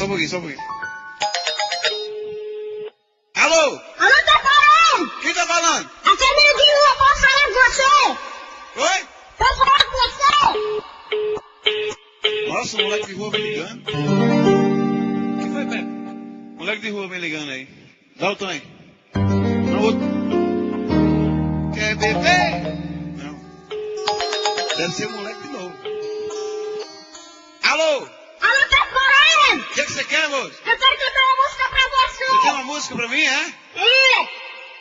só um pouquinho. Alô? Alô, tá falando? Quem tá falando? Aqui é meio de rua, posso falar com você? Oi? Posso falar com você? Nossa, o moleque de rua me ligando. O que foi, Pepe? Moleque de rua me ligando aí. Dá o tom aí. Não, outro. Quer beber? Não. Deve ser o moleque de novo. Alô? Alô, tá falando? O que você quer, moço? Eu quero cantar uma música pra você. Você quer uma música pra mim, é?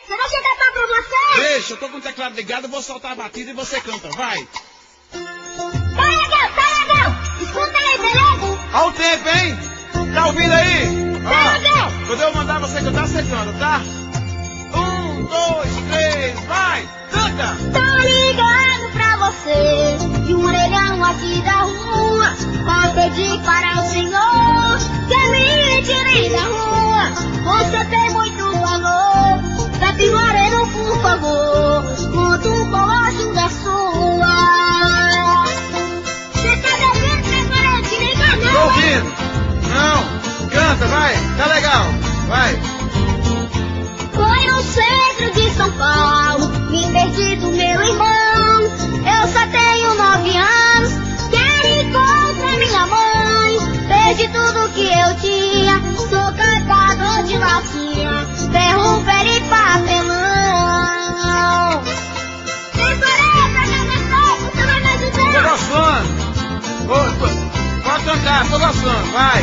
Você vai cantar pra você? Deixa, eu tô com o teclado ligado, eu vou soltar a batida e você canta, vai. Tá legal. Escuta aí, beleza? Olha o tempo, hein? Tá ouvindo aí? Tá legal. Quando eu mandar você cantar, você canta, tá? 1, 2, 3, vai! Canta! Tô ligando pra você, de um orelhão aqui da rua, pra pedir para o Senhor que me tire da rua. Você tem muito valor, Pepe Moreno, por favor, conta um colosso da sua. Você tá me ouvindo, Pepe Moreno? Te liga não. Tô ouvindo! Não! Canta, vai! Tá legal! Vai! Foi no centro de São Paulo, me perdi do meu irmão. Eu só tenho 9 anos, quero encontrar minha mãe. Perdi tudo que eu tinha, sou carregador de latinha, ferro, ferro e papelão. Preparei pra cantar, você vai me ajudar? Tô gostando! Pode cantar, tô gostando, vai!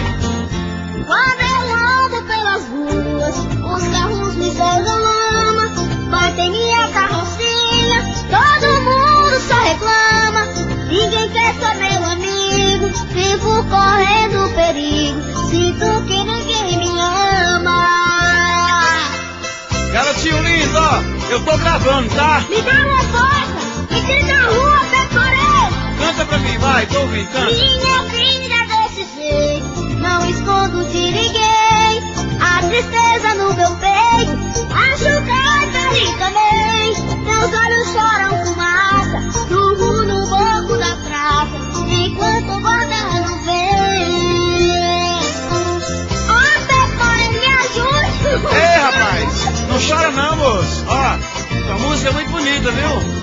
Quando eu ando pelas ruas, os carros me jogam lama, batem minha carrocinha, todo mundo só reclama. Ninguém quer ser meu amigo, vivo correndo perigo, sinto que ninguém me ama. Garotinho lindo, ó! Eu tô gravando, tá? Me dá uma força, me tira da rua, Pecoré. Canta pra mim, vai, tô ouvindo, canta! Minha vida desse jeito, não escondo de ninguém, a tristeza no meu peito, acho que é feliz também. Meus olhos choram fumaça, durmo no banco da praça, enquanto o guarda não vem. Ó, Pecoré, me ajude! Ei, rapaz! Não chora não, moço! Ó, tua música é muito bonita, viu?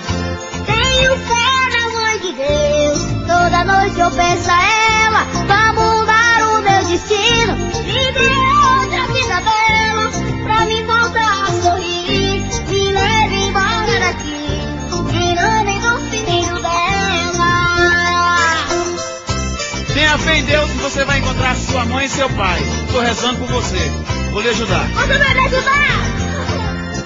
Tenho fé na mãe de Deus, toda noite eu peço a ela pra mudar o meu destino, viver outra vida bela, pra me voltar a sorrir, me leve embora daqui, virando do fininho dela. Tenha fé em Deus que você vai encontrar sua mãe e seu pai. Tô rezando por você. Vou lhe ajudar. Você vai me ajudar?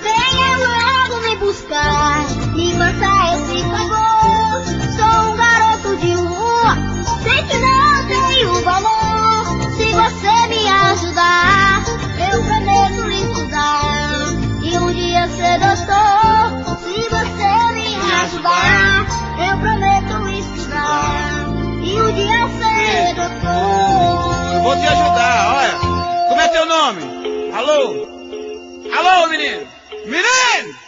Venha logo me buscar, me faça esse favor. Sou um garoto de rua, sei que não tenho valor. Se você me ajudar, eu prometo estudar e um dia ser doutor. Se você me ajudar, eu prometo estudar e um dia ser doutor. Vou te ajudar, olha. Como é teu nome? Alô? Alô, menino? Menino!